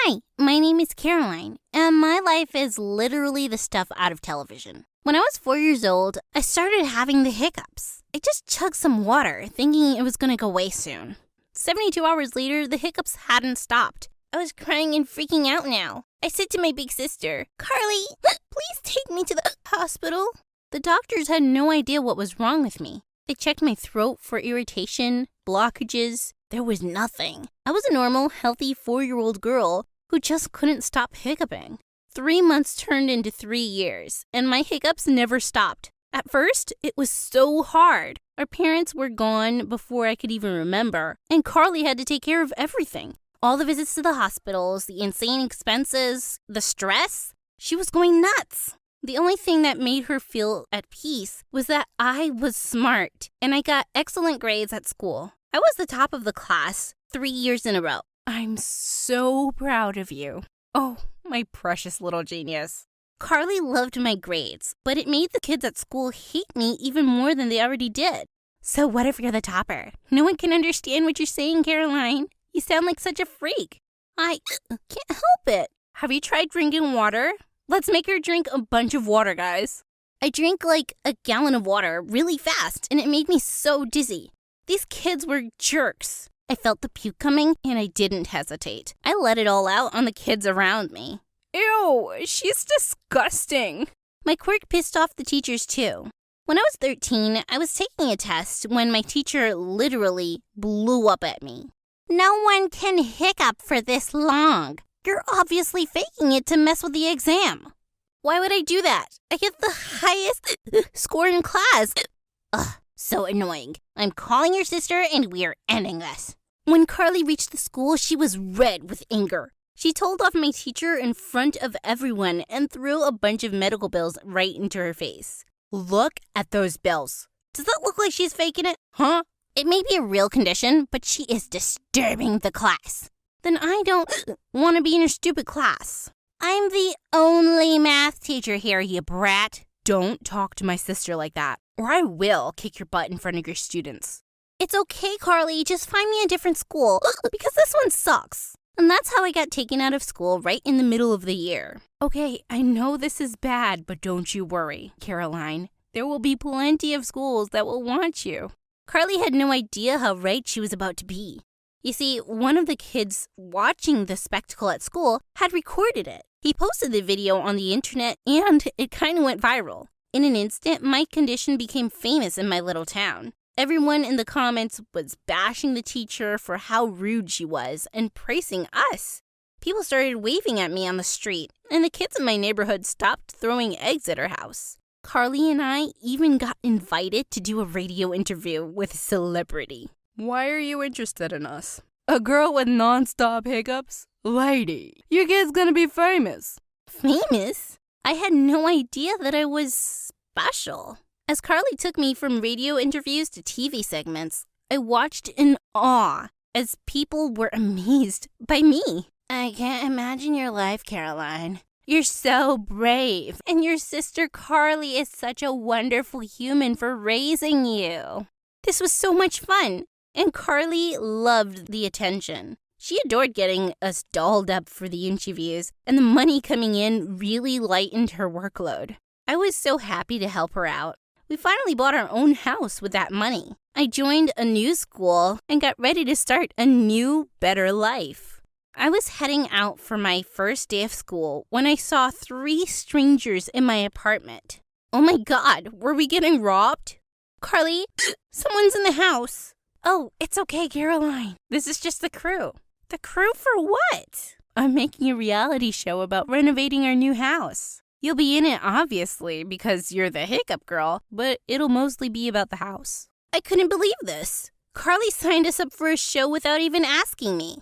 Hi, my name is Caroline, and my life is literally the stuff out of television. When I was 4 years old, I started having the hiccups. I just chugged some water, thinking it was going to go away soon. 72 hours later, the hiccups hadn't stopped. I was crying and freaking out now. I said to my big sister, "Carly, please take me to the hospital." The doctors had no idea what was wrong with me. They checked my throat for irritation, blockages. There was nothing. I was a normal, healthy 4-year-old girl who just couldn't stop hiccuping. 3 months turned into 3 years, and my hiccups never stopped. At first, it was so hard. Our parents were gone before I could even remember, and Carly had to take care of everything. All the visits to the hospitals, the insane expenses, the stress. She was going nuts. The only thing that made her feel at peace was that I was smart, and I got excellent grades at school. I was the top of the class 3 years in a row. I'm so proud of you. Oh, my precious little genius. Carly loved my grades, but it made the kids at school hate me even more than they already did. So what if you're the topper? No one can understand what you're saying, Caroline. You sound like such a freak. I can't help it. Have you tried drinking water? Let's make her drink a bunch of water, guys. I drank like a gallon of water really fast, and it made me so dizzy. These kids were jerks. I felt the puke coming, and I didn't hesitate. I let it all out on the kids around me. Ew, she's disgusting. My quirk pissed off the teachers, too. When I was 13, I was taking a test when my teacher literally blew up at me. "No one can hiccup for this long. You're obviously faking it to mess with the exam." Why would I do that? I get the highest score in class. Ugh, so annoying. I'm calling your sister and we're ending this. When Carly reached the school, she was red with anger. She told off my teacher in front of everyone and threw a bunch of medical bills right into her face. Look at those bills. Does that look like she's faking it? Huh? It may be a real condition, but she is disturbing the class. Then I don't want to be in your stupid class. I'm the only math teacher here, you brat. Don't talk to my sister like that, or I will kick your butt in front of your students. It's okay, Carly. Just find me a different school, because this one sucks. And that's how I got taken out of school right in the middle of the year. Okay, I know this is bad, but don't you worry, Caroline. There will be plenty of schools that will want you. Carly had no idea how right she was about to be. You see, one of the kids watching the spectacle at school had recorded it. He posted the video on the internet, and it kind of went viral. In an instant, my condition became famous in my little town. Everyone in the comments was bashing the teacher for how rude she was and praising us. People started waving at me on the street, and the kids in my neighborhood stopped throwing eggs at our house. Carly and I even got invited to do a radio interview with a celebrity. Why are you interested in us? A girl with non-stop hiccups? Lady, your kid's gonna be famous. Famous? I had no idea that I was special. As Carly took me from radio interviews to TV segments, I watched in awe as people were amazed by me. I can't imagine your life, Caroline. You're so brave, and your sister Carly is such a wonderful human for raising you. This was so much fun, and Carly loved the attention. She adored getting us dolled up for the interviews, and the money coming in really lightened her workload. I was so happy to help her out. We finally bought our own house with that money. I joined a new school and got ready to start a new, better life. I was heading out for my first day of school when I saw 3 strangers in my apartment. Oh my God, were we getting robbed? Carly, someone's in the house. Oh, it's okay, Caroline. This is just the crew. The crew for what? I'm making a reality show about renovating our new house. You'll be in it, obviously, because you're the hiccup girl, but it'll mostly be about the house. I couldn't believe this. Carly signed us up for a show without even asking me.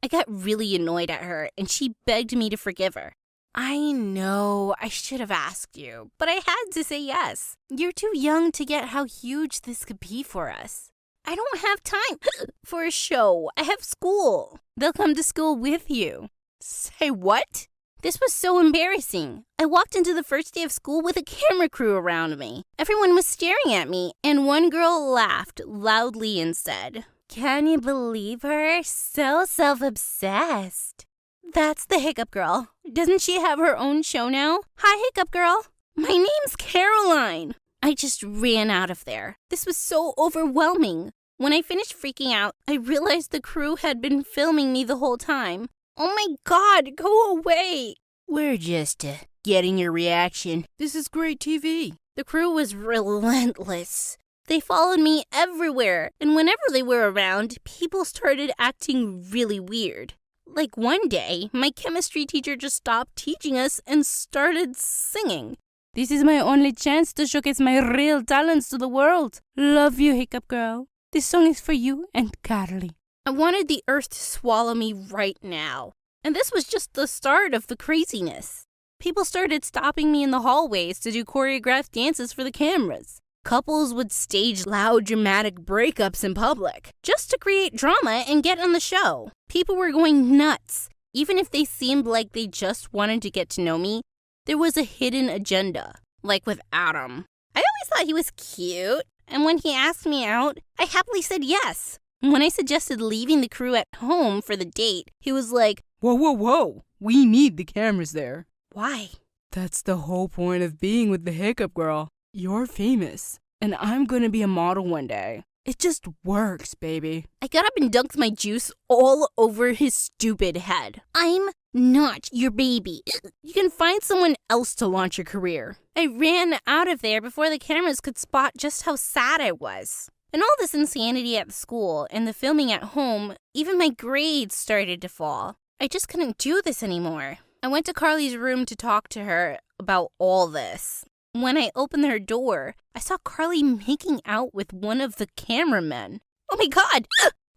I got really annoyed at her, and she begged me to forgive her. I know I should have asked you, but I had to say yes. You're too young to get how huge this could be for us. I don't have time for a show. I have school. They'll come to school with you. Say what? This was so embarrassing. I walked into the first day of school with a camera crew around me. Everyone was staring at me, and one girl laughed loudly and said, "Can you believe her? So self-obsessed." That's the Hiccup Girl. Doesn't she have her own show now? Hi, Hiccup Girl. My name's Caroline. I just ran out of there. This was so overwhelming. When I finished freaking out, I realized the crew had been filming me the whole time. Oh my God, go away. We're just getting your reaction. This is great TV. The crew was relentless. They followed me everywhere, and whenever they were around, people started acting really weird. Like one day, my chemistry teacher just stopped teaching us and started singing. This is my only chance to showcase my real talents to the world. Love you, Hiccup Girl. This song is for you and Carly. I wanted the earth to swallow me right now. And this was just the start of the craziness. People started stopping me in the hallways to do choreographed dances for the cameras. Couples would stage loud, dramatic breakups in public just to create drama and get on the show. People were going nuts. Even if they seemed like they just wanted to get to know me, there was a hidden agenda, like with Adam. I always thought he was cute, and when he asked me out, I happily said yes. When I suggested leaving the crew at home for the date, he was like, Whoa. We need the cameras there. Why? That's the whole point of being with the Hiccup Girl. You're famous, and I'm gonna be a model one day. It just works, baby. I got up and dunked my juice all over his stupid head. I'm not your baby. You can find someone else to launch your career. I ran out of there before the cameras could spot just how sad I was. And all this insanity at the school and the filming at home, even my grades started to fall. I just couldn't do this anymore. I went to Carly's room to talk to her about all this. When I opened her door, I saw Carly making out with one of the cameramen. Oh my God!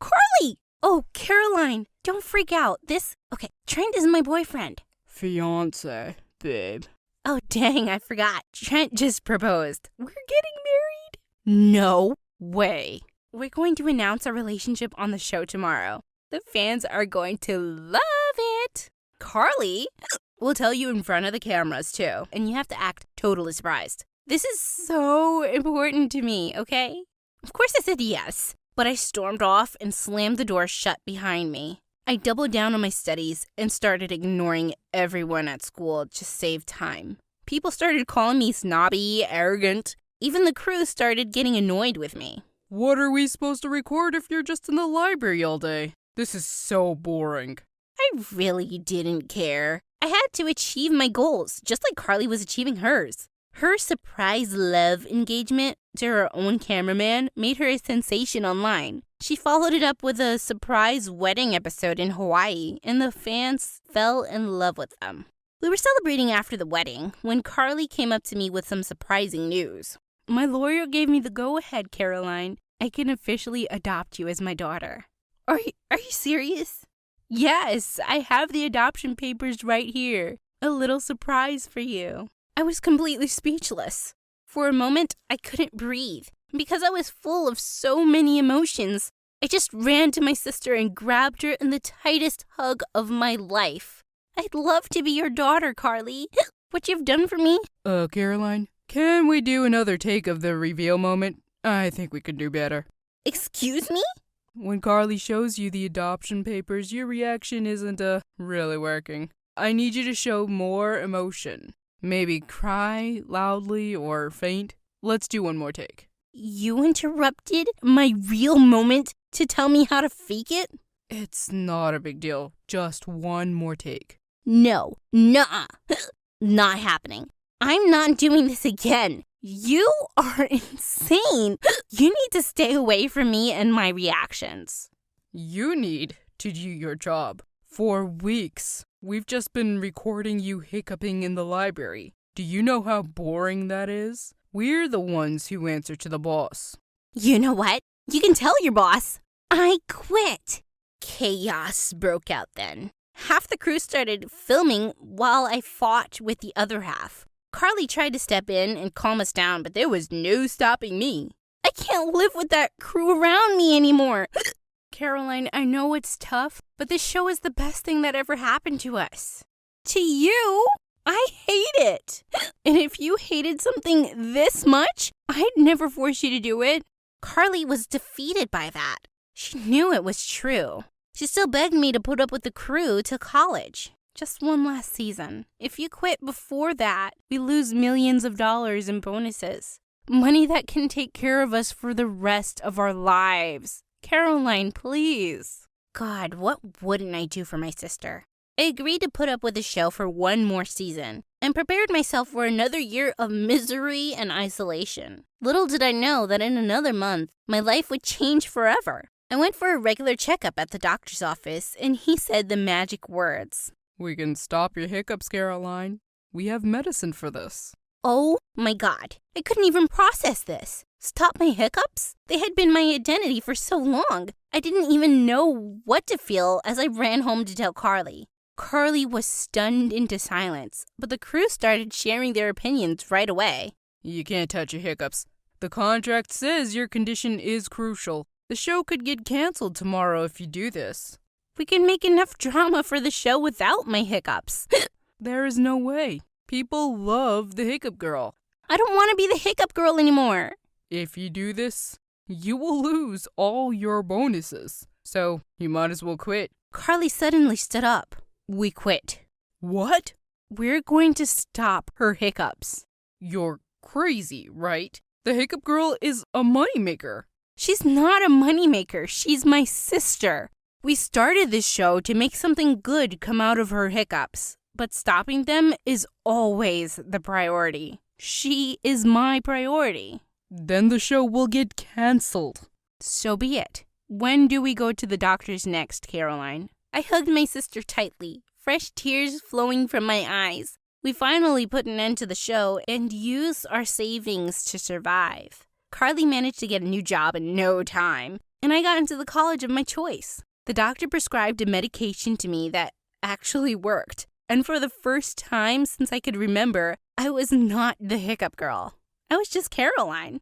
Carly! Oh, Caroline, don't freak out. Trent is my boyfriend. Fiance, babe. Oh, dang, I forgot. Trent just proposed. We're getting married? No way. We're going to announce our relationship on the show tomorrow. The fans are going to love it. Carly will tell you in front of the cameras, too, and you have to act totally surprised. This is so important to me, okay? Of course I said yes, but I stormed off and slammed the door shut behind me. I doubled down on my studies and started ignoring everyone at school to save time. People started calling me snobby, arrogant. Even the crew started getting annoyed with me. What are we supposed to record if you're just in the library all day? This is so boring. I really didn't care. I had to achieve my goals, just like Carly was achieving hers. Her surprise love engagement to her own cameraman made her a sensation online. She followed it up with a surprise wedding episode in Hawaii, and the fans fell in love with them. We were celebrating after the wedding when Carly came up to me with some surprising news. My lawyer gave me the go-ahead, Caroline. I can officially adopt you as my daughter. Are you serious? Yes, I have the adoption papers right here. A little surprise for you. I was completely speechless. For a moment, I couldn't breathe. Because I was full of so many emotions, I just ran to my sister and grabbed her in the tightest hug of my life. I'd love to be your daughter, Carly. What you've done for me? Caroline, can we do another take of the reveal moment? I think we could do better. Excuse me? When Carly shows you the adoption papers, your reaction isn't, really working. I need you to show more emotion. Maybe cry loudly or faint. Let's do one more take. You interrupted my real moment to tell me how to fake it? It's not a big deal. Just one more take. No. Nuh-uh. Not happening. I'm not doing this again. You are insane. You need to stay away from me and my reactions. You need to do your job. For weeks, we've just been recording you hiccuping in the library. Do you know how boring that is? We're the ones who answer to the boss. You know what? You can tell your boss. I quit. Chaos broke out then. Half the crew started filming while I fought with the other half. Carly tried to step in and calm us down, but there was no stopping me. I can't live with that crew around me anymore. Caroline, I know it's tough, but this show is the best thing that ever happened to us. To you? I hate it. And if you hated something this much, I'd never force you to do it. Carly was defeated by that. She knew it was true. She still begged me to put up with the crew till college. Just one last season. If you quit before that, we lose millions of dollars in bonuses. Money that can take care of us for the rest of our lives. Caroline, please. God, what wouldn't I do for my sister? I agreed to put up with the show for one more season and prepared myself for another year of misery and isolation. Little did I know that in another month, my life would change forever. I went for a regular checkup at the doctor's office, and he said the magic words. We can stop your hiccups, Caroline. We have medicine for this. Oh my God, I couldn't even process this. Stop my hiccups? They had been my identity for so long. I didn't even know what to feel as I ran home to tell Carly. Carly was stunned into silence, but the crew started sharing their opinions right away. You can't touch your hiccups. The contract says your condition is crucial. The show could get canceled tomorrow if you do this. We can make enough drama for the show without my hiccups. There is no way. People love the hiccup girl. I don't want to be the hiccup girl anymore. If you do this, you will lose all your bonuses. So you might as well quit. Carly suddenly stood up. We quit. What? We're going to stop her hiccups. You're crazy, right? The hiccup girl is a moneymaker. She's not a moneymaker. She's my sister. We started this show to make something good come out of her hiccups, but stopping them is always the priority. She is my priority. Then the show will get canceled. So be it. When do we go to the doctor's next, Caroline? I hugged my sister tightly, fresh tears flowing from my eyes. We finally put an end to the show and used our savings to survive. Carly managed to get a new job in no time, and I got into the college of my choice. The doctor prescribed a medication to me that actually worked, and for the first time since I could remember, I was not the hiccup girl. I was just Caroline.